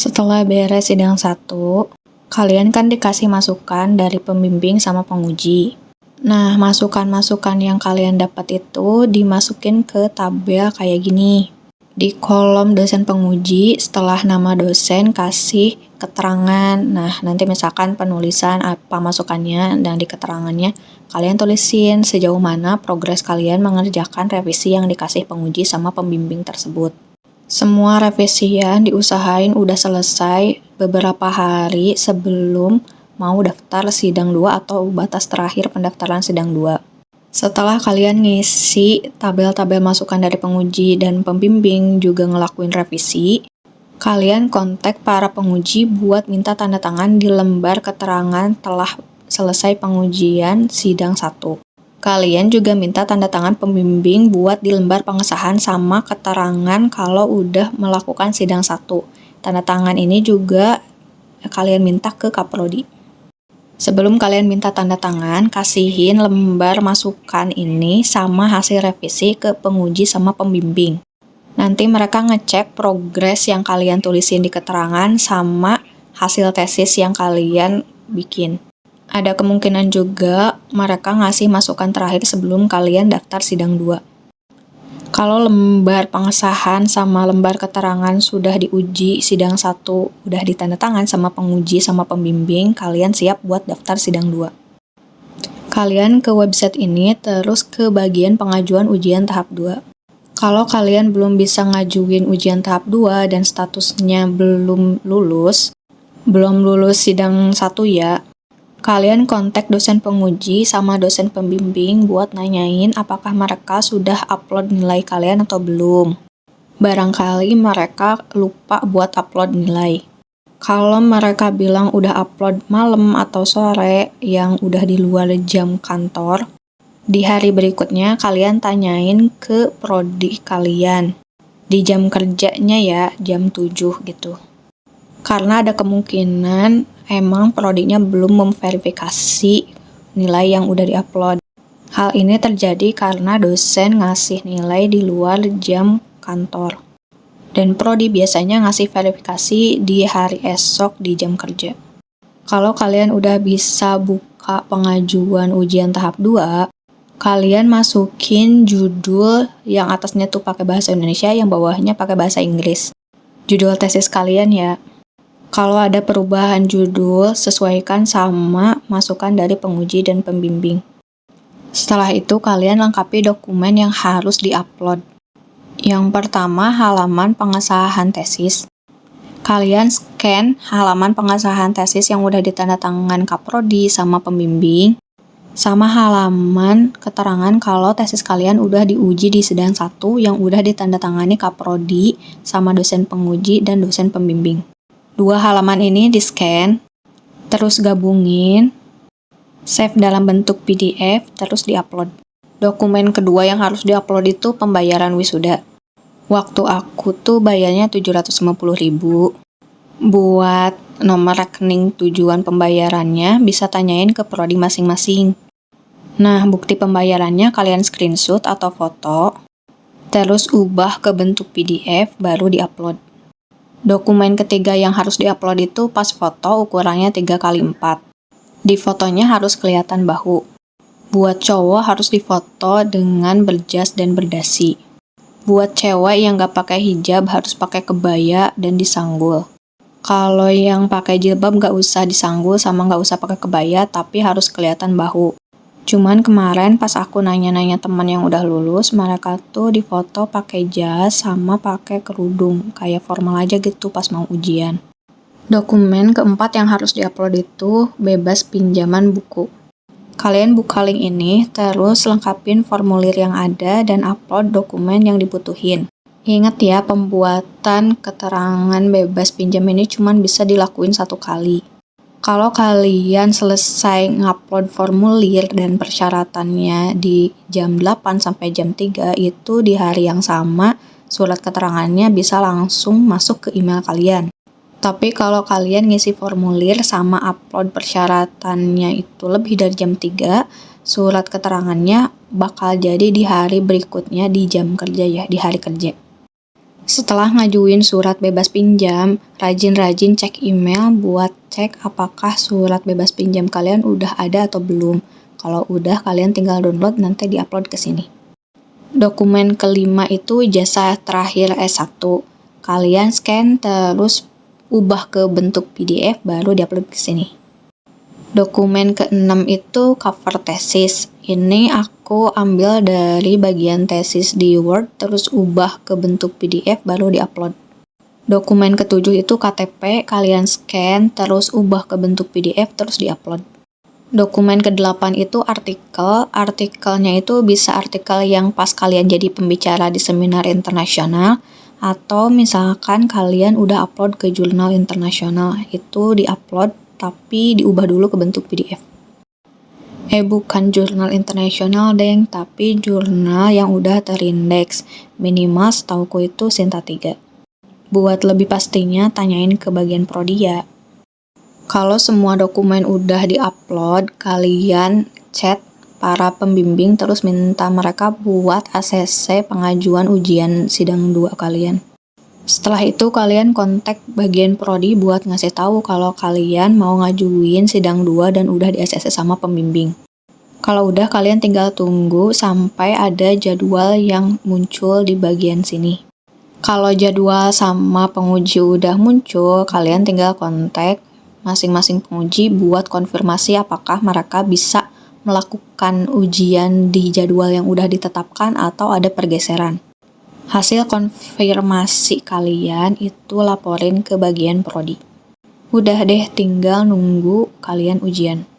Setelah beres sidang 1, kalian kan dikasih masukan dari pembimbing sama penguji. Nah, masukan-masukan yang kalian dapat itu dimasukin ke tabel kayak gini. Di kolom dosen penguji, setelah nama dosen kasih keterangan. Nah, nanti misalkan penulisan apa masukannya dan di keterangannya kalian tulisin sejauh mana progres kalian mengerjakan revisi yang dikasih penguji sama pembimbing tersebut. Semua revisian diusahain udah selesai beberapa hari sebelum mau daftar sidang 2 atau batas terakhir pendaftaran sidang 2. Setelah kalian ngisi tabel-tabel masukan dari penguji dan pembimbing juga ngelakuin revisi, kalian kontak para penguji buat minta tanda tangan di lembar keterangan telah selesai pengujian sidang 1. Kalian juga minta tanda tangan pembimbing buat di lembar pengesahan sama keterangan kalau udah melakukan sidang 1. Tanda tangan ini juga kalian minta ke Kaprodi. Sebelum kalian minta tanda tangan, kasihin lembar masukan ini sama hasil revisi ke penguji sama pembimbing. Nanti mereka ngecek progres yang kalian tulisin di keterangan sama hasil tesis yang kalian bikin. Ada kemungkinan juga mereka ngasih masukan terakhir sebelum kalian daftar sidang 2. Kalau lembar pengesahan sama lembar keterangan sudah diuji sidang 1, udah ditandatangan sama penguji sama pembimbing, kalian siap buat daftar sidang 2. Kalian ke website ini terus ke bagian pengajuan ujian tahap 2. Kalau kalian belum bisa ngajuin ujian tahap 2 dan statusnya belum lulus sidang 1 ya, kalian kontak dosen penguji sama dosen pembimbing buat nanyain apakah mereka sudah upload nilai kalian atau belum. Barangkali mereka lupa buat upload nilai. Kalau mereka bilang udah upload malam atau sore yang udah di luar jam kantor, di hari berikutnya kalian tanyain ke prodi kalian. Di jam kerjanya ya, jam 7 gitu. Karena ada kemungkinan emang prodinya belum memverifikasi nilai yang udah diupload. Hal ini terjadi karena dosen ngasih nilai di luar jam kantor. Dan prodi biasanya ngasih verifikasi di hari esok di jam kerja. Kalau kalian udah bisa buka pengajuan ujian tahap 2, kalian masukin judul yang atasnya tuh pakai bahasa Indonesia, yang bawahnya pakai bahasa Inggris. Judul tesis kalian ya. Kalau ada perubahan judul, sesuaikan sama masukan dari penguji dan pembimbing. Setelah itu, kalian lengkapi dokumen yang harus diupload. Yang pertama, halaman pengesahan tesis. Kalian scan halaman pengesahan tesis yang udah ditandatangan Kaprodi sama pembimbing, sama halaman keterangan kalau tesis kalian udah diuji di sidang 1 yang udah ditandatangani Kaprodi sama dosen penguji dan dosen pembimbing. 2 halaman ini di-scan, terus gabungin, save dalam bentuk PDF, terus di-upload. Dokumen kedua yang harus di-upload itu pembayaran wisuda. Waktu aku tuh bayarnya 750.000. Buat nomor rekening tujuan pembayarannya bisa tanyain ke prodi masing-masing. Nah, bukti pembayarannya kalian screenshot atau foto, terus ubah ke bentuk PDF, baru di-upload. Dokumen ketiga yang harus diupload itu pas foto ukurannya 3x4. Di fotonya harus kelihatan bahu. Buat cowok harus difoto dengan berjas dan berdasi. Buat cewek yang gak pakai hijab harus pakai kebaya dan disanggul. Kalau yang pakai jilbab gak usah disanggul sama gak usah pakai kebaya, tapi harus kelihatan bahu. Cuman kemarin pas aku nanya-nanya teman yang udah lulus, mereka tuh difoto pakai jas sama pakai kerudung, kayak formal aja gitu pas mau ujian. Dokumen keempat yang harus diupload itu bebas pinjaman buku. Kalian buka link ini, terus lengkapin formulir yang ada dan upload dokumen yang dibutuhin. Ingat ya, pembuatan keterangan bebas pinjam ini cuma bisa dilakuin 1 kali. Kalau kalian selesai ngupload formulir dan persyaratannya di jam 8 sampai jam 3, itu di hari yang sama, surat keterangannya bisa langsung masuk ke email kalian. Tapi kalau kalian ngisi formulir sama upload persyaratannya itu lebih dari jam 3, surat keterangannya bakal jadi di hari berikutnya di jam kerja ya, di hari kerja. Setelah ngajuin surat bebas pinjam, rajin-rajin cek email buat cek apakah surat bebas pinjam kalian udah ada atau belum. Kalau udah, kalian tinggal download, nanti diupload ke sini. Dokumen kelima itu ijazah terakhir S1. Kalian scan terus ubah ke bentuk PDF baru diupload ke sini. Dokumen keenam itu cover tesis. Ini aku ambil dari bagian tesis di Word, terus ubah ke bentuk PDF baru diupload. Dokumen ketujuh itu KTP, kalian scan, terus ubah ke bentuk PDF, terus diupload. Dokumen ke-8 itu artikel. Artikelnya itu bisa artikel yang pas kalian jadi pembicara di seminar internasional, atau misalkan kalian udah upload ke jurnal internasional, itu diupload tapi diubah dulu ke bentuk PDF. Bukan jurnal internasional, Deng, tapi jurnal yang udah terindeks. Minimal setauku itu Sinta 3. Buat lebih pastinya, tanyain ke bagian prodi ya. Kalau semua dokumen udah diupload, kalian chat para pembimbing terus minta mereka buat ACC pengajuan ujian sidang 2 kalian. Setelah itu kalian kontak bagian prodi buat ngasih tahu kalau kalian mau ngajuin sidang 2 dan udah di ACC sama pembimbing. Kalau udah, kalian tinggal tunggu sampai ada jadwal yang muncul di bagian sini. Kalau jadwal sama penguji udah muncul, kalian tinggal kontak masing-masing penguji buat konfirmasi apakah mereka bisa melakukan ujian di jadwal yang udah ditetapkan atau ada pergeseran. Hasil konfirmasi kalian itu laporin ke bagian prodi. Udah deh, tinggal nunggu kalian ujian.